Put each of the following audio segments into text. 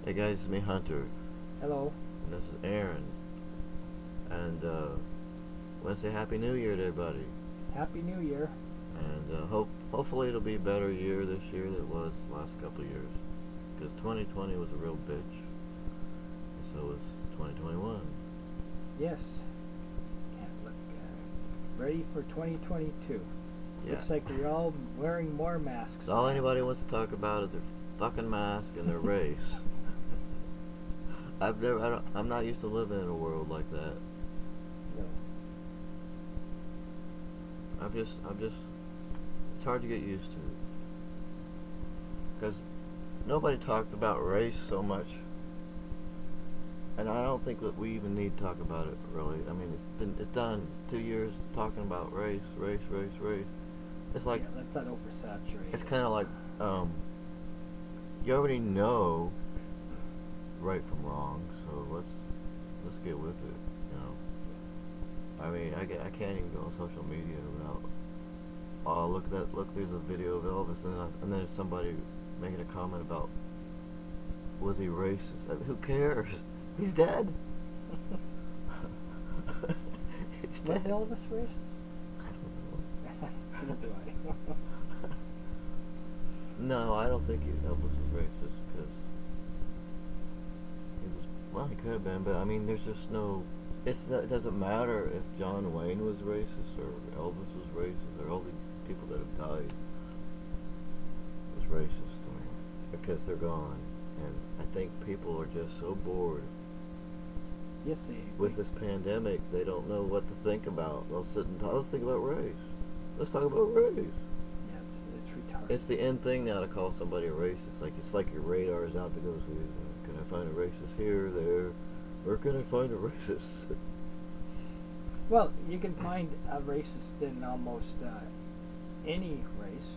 Hey guys, it's me Hunter, Hello. and this is Aaron, and want to say Happy New Year to everybody, Happy New Year. and hopefully it'll be a better year this year than it was the last couple of years, because 2020 was a real bitch, and so was 2021. Yes. Can't look ready for 2022. Yeah, Looks like we're all wearing more masks all now. anybody wants to talk about is their fucking mask and their race. I'm not used to living in a world like that. No. It's hard to get used to, because nobody talked about race so much. And I don't think that we even need to talk about it really. I mean, it's done 2 years talking about race, race, race, race. It's like Yeah, let's not oversaturate it's it. kind of like um, you already know right from wrong, so let's get with it. You know, I mean, I can't even go on social media without look at that, look, there's a video of Elvis, and then there's somebody making a comment about, was he racist? I mean, who cares? He's dead. He's Was dead. Elvis racist? I don't Neither do I. know. No, I don't think Elvis was racist because he was. Well, he could have been, but I mean, there's just no. It doesn't matter if John Wayne was racist or Elvis was racist or all these people that have died was racist to me because they're gone, and I think people are just so bored Yes, with this pandemic. They don't know what to think about. They'll sit and talk. Let's think about race. Let's talk about race. yeah, it's retarded. It's the end thing now to call somebody a racist. It's like your radar is out to go see. Can I find a racist here, there? Where can I find a racist? Well, you can find a racist in almost any race.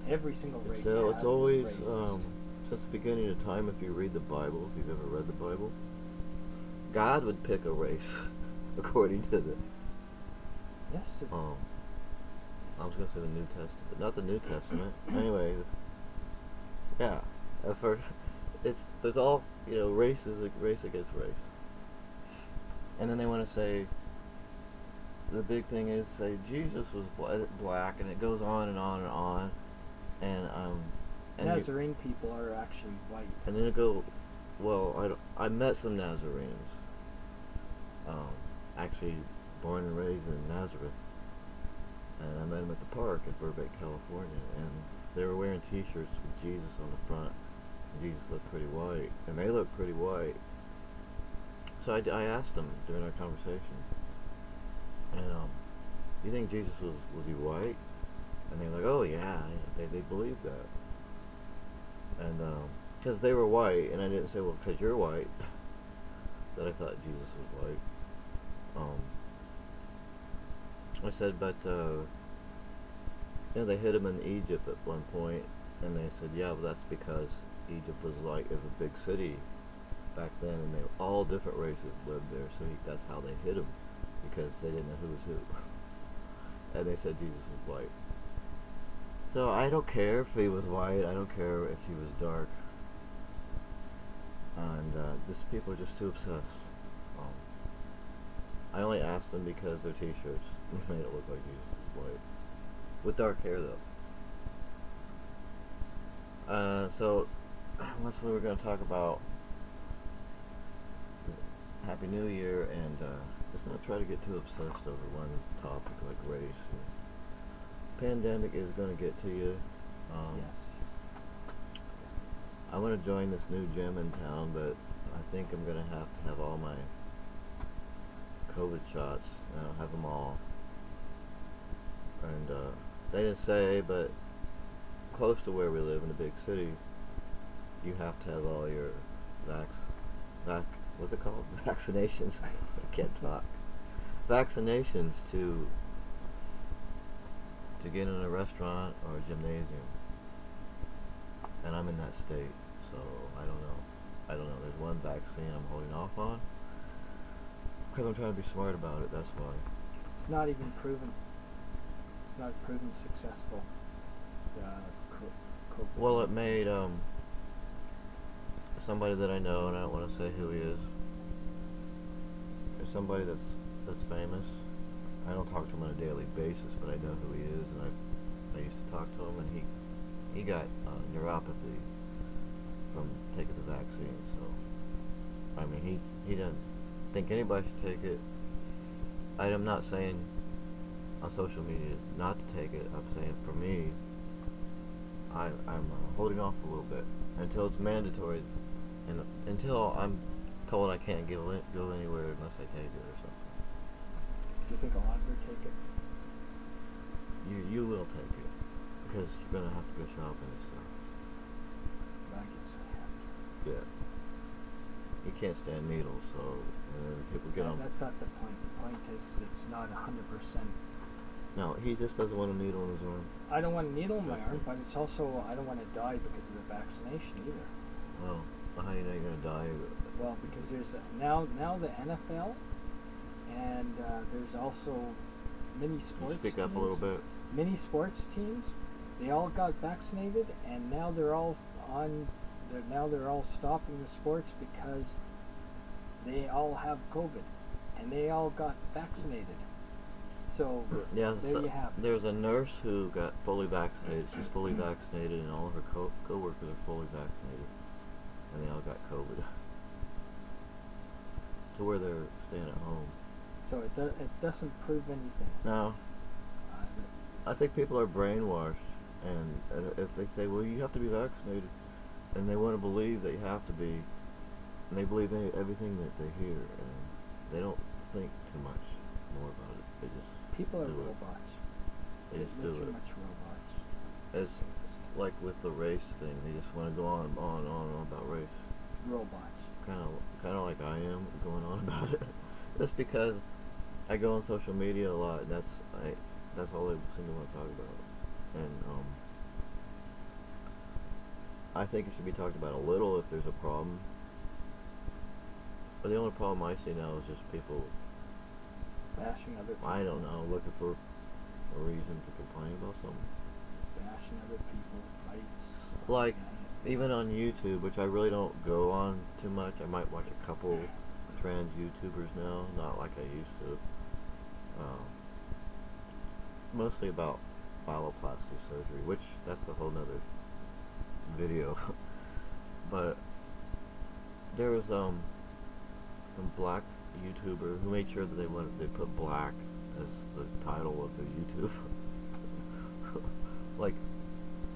Every single race So has it's is always racist. since the beginning of time. If you read the Bible, if you've ever read the Bible, God would pick a race according to the Yes, sir. I was gonna say the New Testament, but not the New Testament. Anyway, yeah. At first, there's all race is race against race, and then they want to say the big thing is say Jesus was black, and it goes on and on and on, and Nazarene people are actually white. and then it go, well, I met some Nazarenes, um, actually born and raised in Nazareth, and I met them at the park in Burbank, California, and they were wearing T-shirts with Jesus on the front. And Jesus looked pretty white, and they looked pretty white. So I asked them during our conversation, and you think Jesus was he white? And they're like, oh yeah, they believed that, and because they were white, and I didn't say, well, because you're white, that I thought Jesus was white. I said, but they hid him in Egypt at one point, and they said, yeah, well, that's because Egypt was like it was a big city back then, and all different races lived there, so that's how they hid him, because they didn't know who was who. And they said Jesus was white. So I don't care if he was white. I don't care if he was dark. And just people are just too obsessed. Um, I only asked them because their T-shirts made it look like Jesus was white, with dark hair though. So that's what we're going to talk about. Happy New Year, and let's not try to get too obsessed over one topic like race. Pandemic is going to get to you. Yes. I want to join this new gym in town, but I think I'm going to have all my COVID shots. I don't have them all. And they didn't say, but close to where we live in a big city, you have to have all your what's it called? Vaccinations. I can't talk. Vaccinations to get in a restaurant or a gymnasium. And I'm in that state, so I don't know. There's one vaccine I'm holding off on because I'm trying to be smart about it. That's why. It's not even proven. It's not proven successful. The COVID. Well, it made somebody that I know, and I don't want to say who he is. There's somebody that's famous. I don't talk to him on a daily basis, but I know who he is, and I used to talk to him, and he got neuropathy from taking the vaccine. So I mean, he doesn't think anybody should take it. I'm not saying on social media not to take it. I'm saying for me, I'm holding off a little bit until it's mandatory, and until I'm told I can't go anywhere unless I take it or something. Do you think I'll ever take it? You will take it because you're gonna have to go shopping and stuff. I guess I have to. Yeah. You can't stand needles, so people get on. That's not the point. The point is it's not 100%. No, he just doesn't want a needle in his arm. I don't want a needle in my arm, but it's also I don't want to die because of the vaccination either. Well, how do you know you're gonna die? Well, because there's now the NFL, and there's also many Can sports. you speak up a teams. little bit? Many sports teams, they all got vaccinated, and now they're all stopping the sports because they all have COVID, and they all got vaccinated. So Yeah, there you have it. there's a nurse who got fully vaccinated. She's fully vaccinated, and all of her co-workers are fully vaccinated, and they all got COVID. To where they're staying at home. So it doesn't prove anything. No, I think people are brainwashed, and if they say, well, you have to be vaccinated, and they want to believe that you have to be, and they believe everything that they hear, and they don't think too much more about it. They just People are do it. robots. They just They're do too it. much robots. It's like with the race thing. They just want to go on and on and on about race. Robots. Kind of like I am going on about it. Just because I go on social media a lot, and that's all they seem to want to talk about. And I think it should be talked about a little if there's a problem. But the only problem I see now is just people, Bashing other people. I don't know, looking for a reason to complain about something. Bashing other people. Fights. Like, even on YouTube, which I really don't go on too much. I might watch a couple trans YouTubers now, not like I used to. Mostly about phalloplasty surgery, which that's a whole nother video. But there was some black YouTuber who made sure that they put black as the title of their YouTube. Like,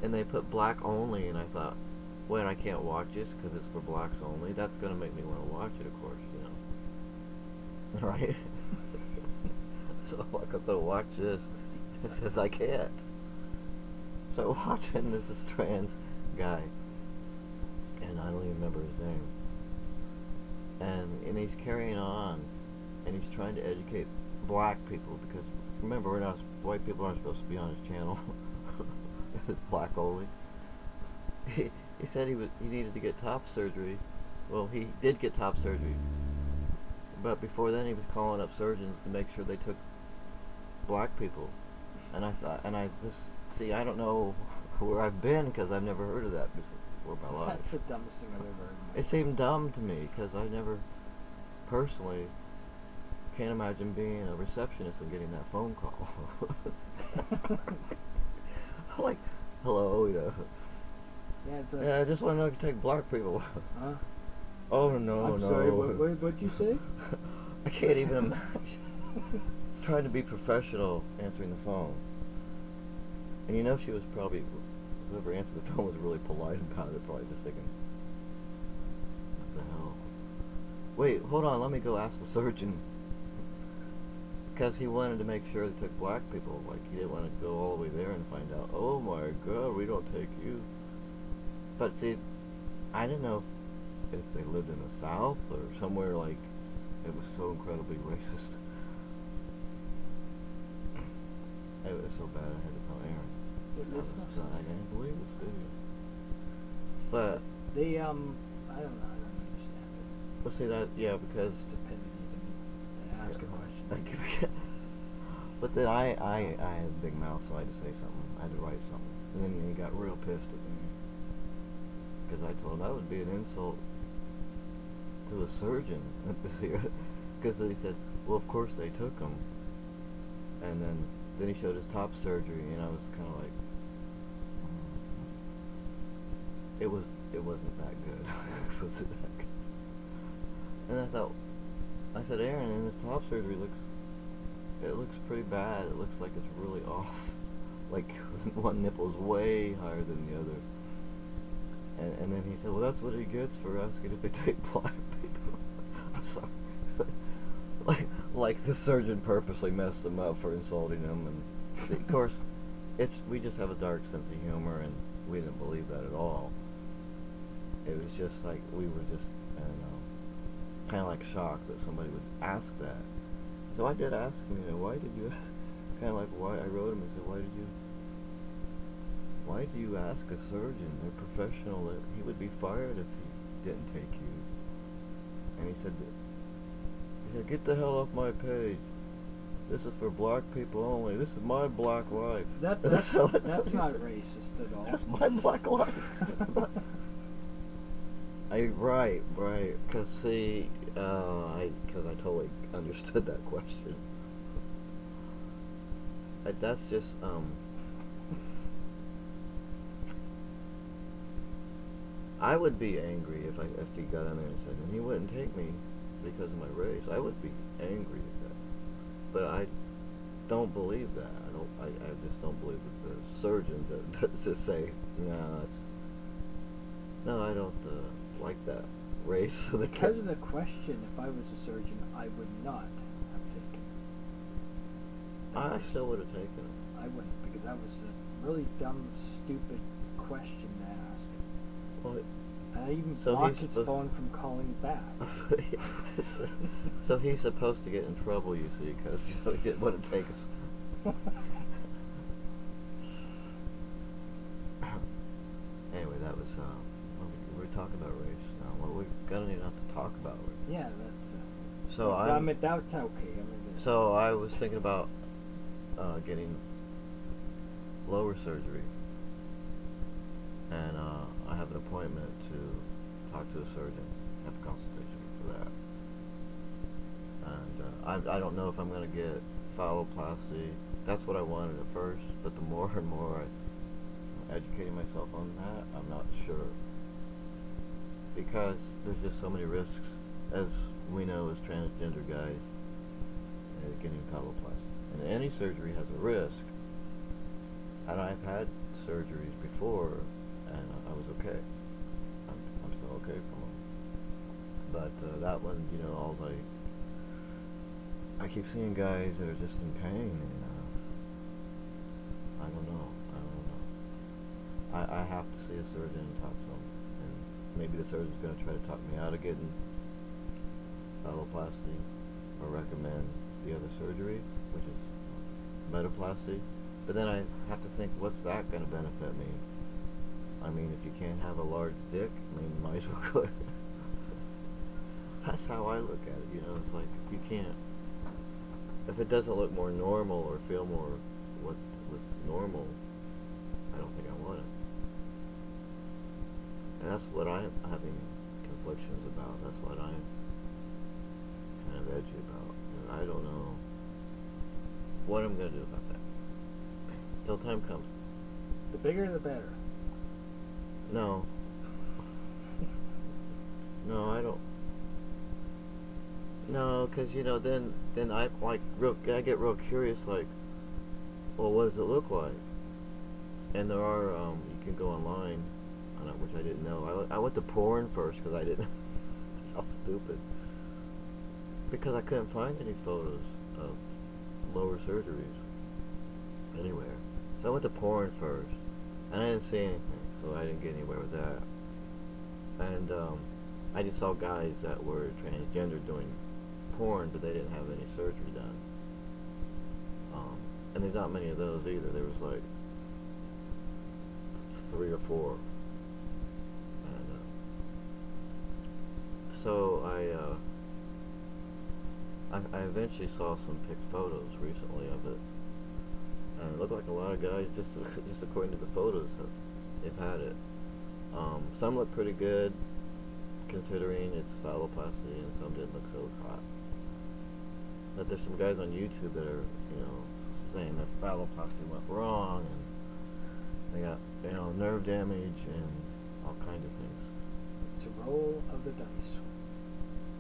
and they put black only, and I thought, wait, I can't watch this because it's for blacks only. That's gonna make me want to watch it, of course, you know. Right? So I could watch this. It says I can't. So watching this trans guy, and I don't even remember his name. And he's carrying on, and he's trying to educate black people because remember, white people aren't supposed to be on his channel. It's black only. He said he needed to get top surgery. Well, he did get top surgery, but before then he was calling up surgeons to make sure they took black people. And I thought, I don't know where I've been because I've never heard of that before in my life. That's the dumbest thing I've ever heard. It seemed dumb to me because I never, personally, can't imagine being a receptionist and getting that phone call. Like, hello, you know. Yeah, it's Yeah, I just want to know if you take black people. Huh? Oh no, I'm no. sorry, what'd you say? I can't even imagine trying to be professional answering the phone. And you know, she was probably, whoever answered the phone was really polite about it, probably just thinking, what the hell? Wait, hold on, let me go ask the surgeon. Because he wanted to make sure they took black people. Like, he didn't want to go all the way there and find out, oh my god, we don't take you. But see, I didn't know if they lived in the South or somewhere like it was so incredibly racist. It was so bad I had to tell Aaron. I can't believe this video. But They I don't understand it. well, see that, yeah, because Stupidity to me. They ask a question. but then I had a big mouth, so I had to say something. I had to write something, and then he got real pissed at me because I told him that would be an insult to a surgeon because he said, well, of course they took him, and then he showed his top surgery, and I was kind of like, it wasn't that good. It wasn't that good. And I said, Aaron, and his top surgery looks pretty bad. It looks like it's really off. Like one nipple's way higher than the other. And then he said, well, that's what he gets for asking if they take black people. I'm sorry. like the surgeon purposely messed him up for insulting him. And of course, we just have a dark sense of humor, and we didn't believe that at all. It was just like we were just, I don't know, kind of like shocked that somebody would ask that. So I did ask him, why did you ask? Kind of like why I wrote him and said, why do you ask a surgeon? They're professional. That he would be fired if he didn't take you. And he said, get the hell off my page. This is for black people only. This is my black life. That's not racist at all. That's my black life. Right. Because see, I totally understood that question. That's just I would be angry if he got in there and said, and he wouldn't take me because of my race. I would be angry at that. But I don't believe that. I just don't believe that the surgeons that just say, no, I don't like that race. So because of the question, if I was a surgeon, I would not have taken it. I still would have taken it. I wouldn't, because that was a really dumb, stupid question to ask. Well, I even blocked his phone from calling back. So he's supposed to get in trouble, you see, because he didn't want to take us. Anyway, that was we're talking about race now. Well, we're gonna need not to talk about race. Yeah, that's. So that's okay. So I was thinking about getting lower surgery, and I have an appointment to talk to a surgeon, have a consultation for that. And I don't know if I'm going to get phalloplasty. That's what I wanted at first, but the more and more I'm educating myself on that, I'm not sure. Because there's just so many risks, as we know as transgender guys, getting phalloplasty. And any surgery has a risk. And I've had surgeries before, and I was okay. I'm still okay from them. But that one, all I keep seeing guys that are just in pain, and I don't know. I have to see a surgeon and talk to him, and maybe the surgeon's going to try to talk me out of getting phalloplasty, or recommend the other surgery, which is metaplasty. But then I have to think, what's that going to benefit me? I mean, if you can't have a large dick, might as well go. That's how I look at it, It's like, if you can't, if it doesn't look more normal or feel more what's normal, I don't think I want it. And that's what I'm having conflictions about. That's what I'm kind of edgy about. And I don't know what I'm going to do about that. Till time comes. The bigger the better. No, I don't. No, because then I I get real curious. Like, well, what does it look like? And there are you can go online, which I didn't know. I went to porn first because I didn't. How stupid. Because I couldn't find any photos of lower surgeries anywhere. So I went to porn first, and I didn't see anything, so I didn't get anywhere with that. And I just saw guys that were transgender doing porn, but they didn't have any surgery done. And there's not many of those either. There was like 3 or 4. And so I eventually saw some picked photos recently of it. And it looked like a lot of guys, just according to the photos, they've had it. Some look pretty good. considering it's phalloplasty, and some didn't look so hot. But there's some guys on YouTube that are, saying that phalloplasty went wrong, and they got, nerve damage and all kinds of things. It's a roll of the dice.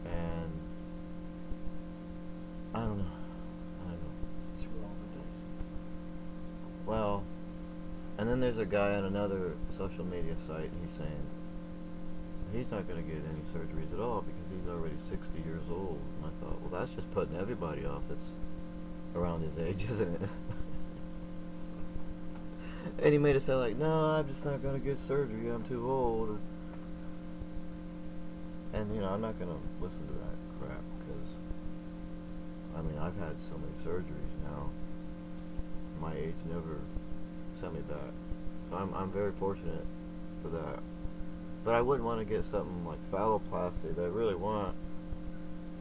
And I don't know. It's a roll of the dice. Well, and then there's a guy on another social media site, and he's saying he's not going to get any surgeries at all because he's already 60 years old. And I thought, well, that's just putting everybody off that's around his age, isn't it? And he made it sound like, no, I'm just not going to get surgery, I'm too old. And, I'm not going to listen to that crap because, I've had so many surgeries now. My age never sent me back. So I'm very fortunate for that. But I wouldn't want to get something like phalloplasty that I really want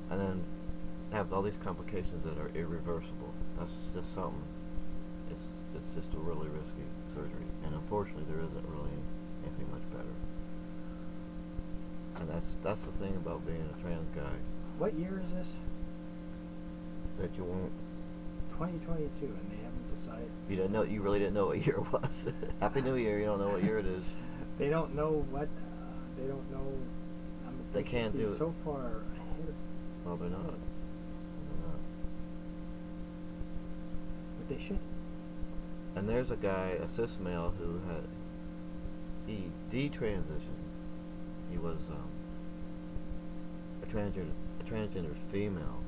and then have all these complications that are irreversible. That's just something. It's just a really risky surgery. And unfortunately there isn't really anything much better. And that's the thing about being a trans guy. What year is this? That you won't. 2022, and they haven't decided. You didn't know. You really didn't know what year it was. Happy New Year. You don't know what year it is. They don't know what. They don't know. They can't do it. So far ahead. Well, they're not. They're not. But they should. And there's a guy, a cis male, who he detransitioned. He was a transgender female.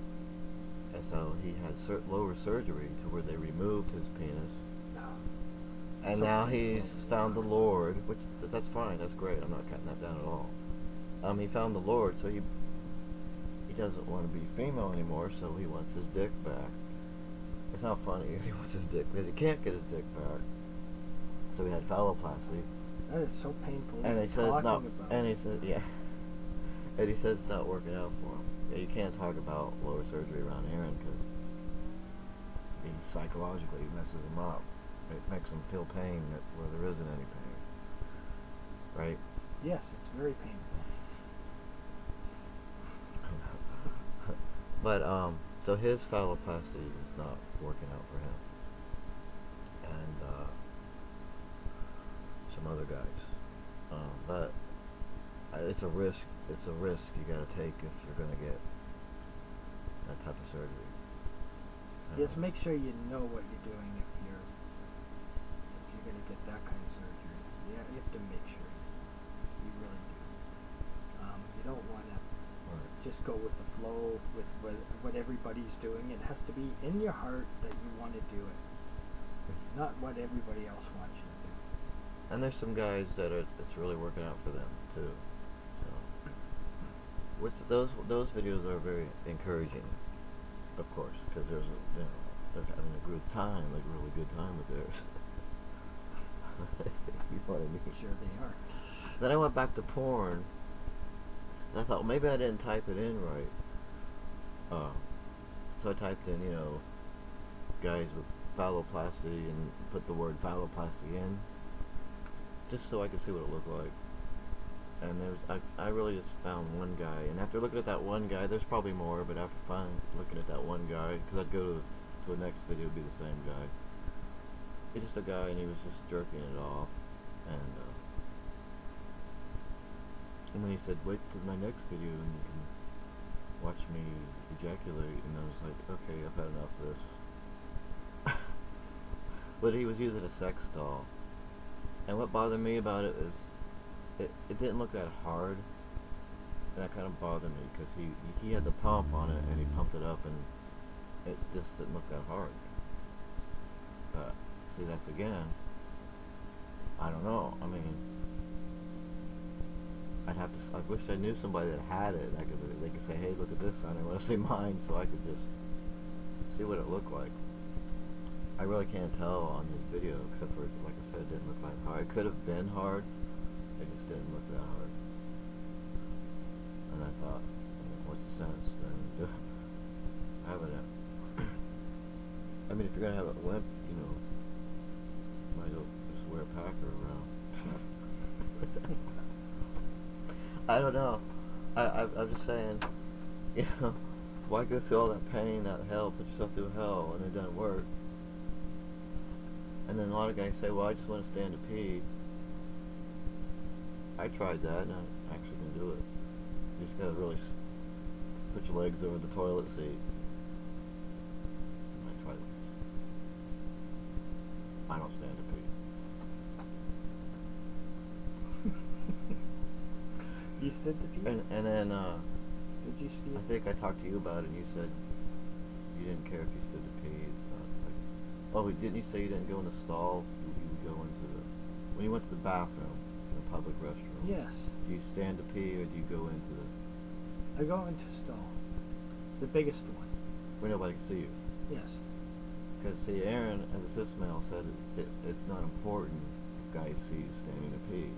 And so he had lower surgery to where they removed his penis. And now he's found the Lord, which that's fine, that's great. I'm not cutting that down at all. He found the Lord, so he doesn't want to be female anymore, so he wants his dick back. It's not funny. He wants his dick because he can't get his dick back. So he had phalloplasty. That is so painful. And he says not. About And he says yeah. And he says it's not working out for him. Yeah, you can't talk about lower surgery around Aaron because psychologically it messes him up. It makes him feel pain where there isn't any pain. Right? Yes, it's very painful. But so his phalloplasty is not working out for him, and some other guys. But it's a risk. It's a risk you got to take if you're going to get that type of surgery. Just make sure you know what you're doing if you're going to get that kind of surgery. Yeah, you have to make sure you really do. You don't want to just go with the flow with what everybody's doing. It has to be in your heart that you want to do it, not what everybody else wants you to do. And there's some guys that it's really working out for them too. So, which those videos are very encouraging, of course, because they're having a good time, like a really good time with theirs. You know what I mean? Sure they are. Then I went back to porn. And I thought, well, maybe I didn't type it in right. So I typed in, guys with phalloplasty and put the word phalloplasty in, just so I could see what it looked like. And I really just found one guy. And after looking at that one guy, there's probably more, but after looking at that one guy, because I'd go to the next video, it'd be the same guy. He's just a guy, and he was just jerking it off. And then he said, wait till my next video and you can watch me ejaculate. And I was like, okay, I've had enough of this. But he was using a sex doll. And what bothered me about it is it didn't look that hard. And that kind of bothered me because he had the pump on it and he pumped it up and it just didn't look that hard. But see, that's again, I don't know. I mean, I wish I knew somebody that had it. They could say, hey, look at this, son. I want to see mine, so I could just see what it looked like. I really can't tell on this video, except for, like I said, it didn't look like hard. It could have been hard. It just didn't look that hard. And I thought, what's the sense then having it? I mean, if you're gonna have a limp, might as well just wear a packer around. I don't know. I'm just saying, you know, why go through all that pain, that hell, put yourself through hell, and it doesn't work? And then a lot of guys say, well, I just want to stand to pee. I tried that, and I actually can do it. You just gotta really put your legs over the toilet seat. I tried this. I don't stand to pee. You stood to pee? And then, Did you see I it? think I talked to you about it, and you said you didn't care if you stood to pee. It's not like, oh, didn't you say you didn't go in the stall? You would go into the, when you went to the bathroom, in a public restroom. Yes. Do you stand to pee, or do you go into the, I go into stall. The biggest one. where nobody can see you? Yes. Because, see, Aaron, as a cis male, said it's not important if guys see you standing to pee.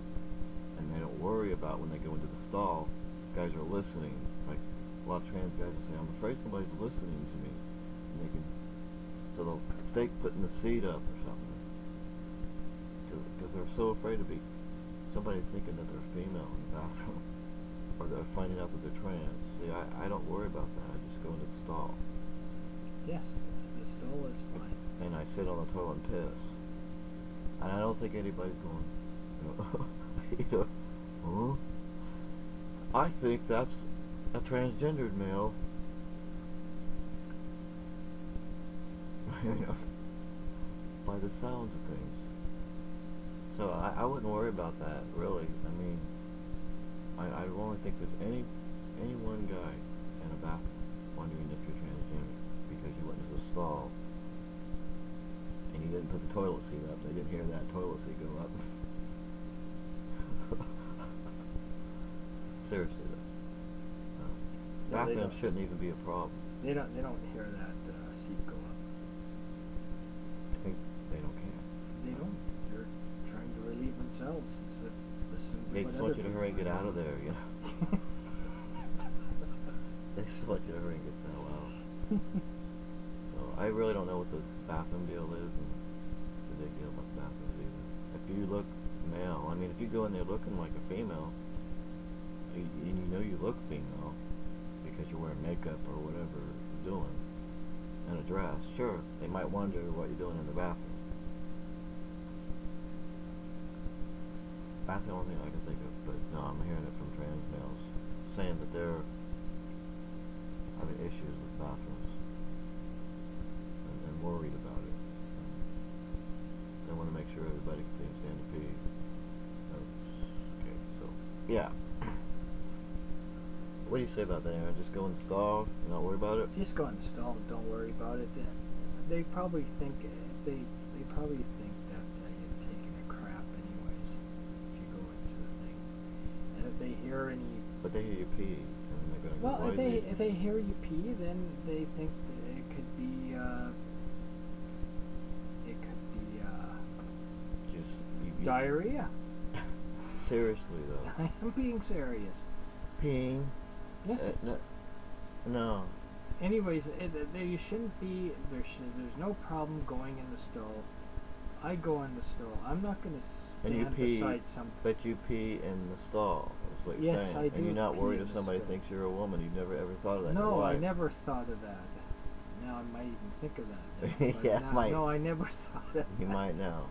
And they don't worry about when they go into the stall, guys are listening. Like, a lot of trans guys will say, I'm afraid somebody's listening to me. And they can, so they'll fake putting the seat up or something. Because they're so afraid to be, somebody thinking that they're female in the bathroom. Or they're finding out that they're trans. See, I don't worry about that. I just go into the stall. Yes. The stall is fine. And I sit on the toilet and piss. And I don't think anybody's going, you know, huh? I think that's a transgendered male. You know, by the sounds of things. So I wouldn't worry about that, really. I mean, I only think there's any one guy in a bathroom wondering if you're transgender because you went into the stall and you didn't put the toilet seat up. They didn't hear that toilet seat go up. Seriously though. No, they Bathrooms don't. shouldn't even be a problem. They don't hear that seat go up. I think they don't care. They don't. They're trying to relieve themselves instead of listening to They what just other want you to hurry and people get are out of doing. there, you know. They just want you to hurry and get the hell out. So I really don't know what the bathroom deal is and the big deal about the bathrooms either. If you look male, I mean, if you go in there looking like a female, and you know you look female because you're wearing makeup or whatever you're doing, and a dress, sure, they might wonder what you're doing in the bathroom. That's the only thing I can think of, but no, I'm hearing it from trans males saying that they're having issues with bathrooms and worried about it. They want to make sure everybody can see them stand to pee. Okay, so yeah. What do you say about that, Aaron? Just go in the stall, and not worry about it? Just go in the stall and don't worry about it. They probably think they probably think that you're taking a crap anyways if you go into the thing. And if they hear any, But they hear you pee, and they're gonna well, go, if they hear you pee, then they think that it could be just you diarrhea. Seriously though, I am being serious. peeing. Yes. It's, No. anyways, you shouldn't be. There's no problem going in the stall. I go in the stall. I'm not going to And you stand pee, beside some. but you pee in the stall. That's what you're Yes, saying. I And do you're not pee worried in if the somebody stall. thinks you're a woman. You've never ever thought of that in your No, I life. never thought of that. Now I might even think of that. Now, but Yeah, now, might. No, I never thought of that. You might now.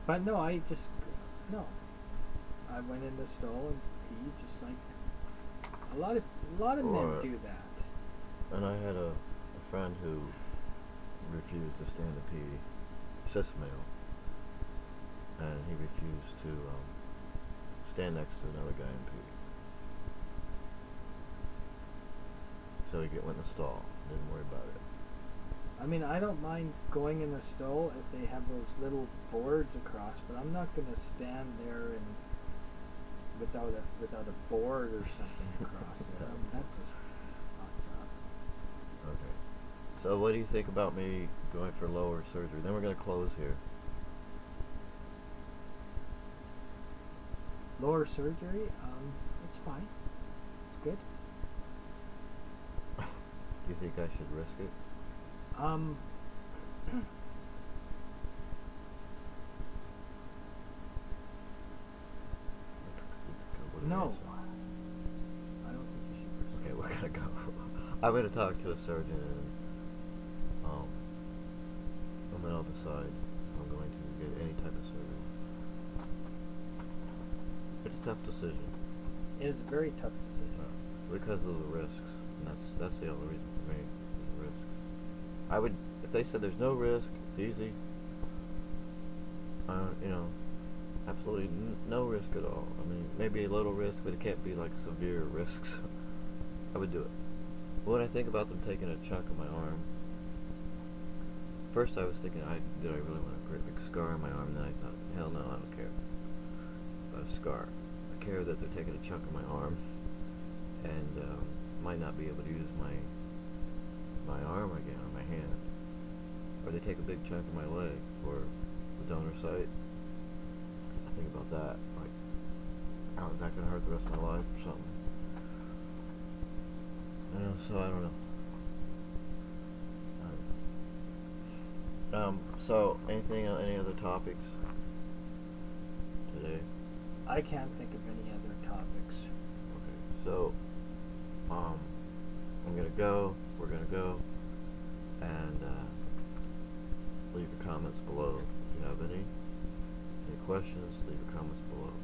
But no, I just no. I went in the stall and peed just like a lot of Or- men do that. And I had a friend who refused to stand to pee, cis male, and he refused to stand next to another guy and pee. So he went in the stall. Didn't worry about it. I mean, I don't mind going in the stall if they have those little boards across, but I'm not going to stand there and without a board or something across it. That's just fucked up. Okay. So what do you think about me going for lower surgery? Then we're going to close here. Lower surgery, it's fine. It's good. Do you think I should risk it? It's a complicated No. answer. I'm gonna talk to a surgeon, and then I'll decide if I'm going to get any type of surgery. It's a tough decision. It is a very tough decision. Because of the risks, and that's the only reason for me, is the risks. I would, if they said there's no risk, it's easy, you know, absolutely no risk at all. I mean, maybe a little risk, but it can't be like severe risks. I would do it. When I think about them taking a chunk of my arm, first I was thinking, did I really want a great big scar on my arm? And then I thought, hell no, I don't care about a scar. I care that they're taking a chunk of my arm, and might not be able to use my arm again, or my hand. Or they take a big chunk of my leg for the donor site. I think about that, like, how is that going to hurt the rest of my life or something? So I don't know. So any other topics today? I can't think of any other topics. Okay, so we're gonna go, and leave your comments below if you have any questions. Leave your comments below,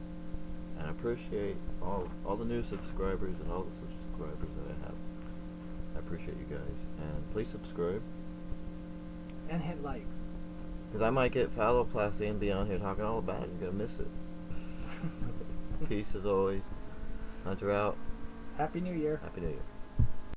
and I appreciate all the new subscribers and all the subscribers that I have. I appreciate you guys, and please subscribe. And hit like. Because I might get phalloplasty and be on here talking all about it. You're going to miss it. Peace as always. Hunter out. Happy New Year. Happy New Year.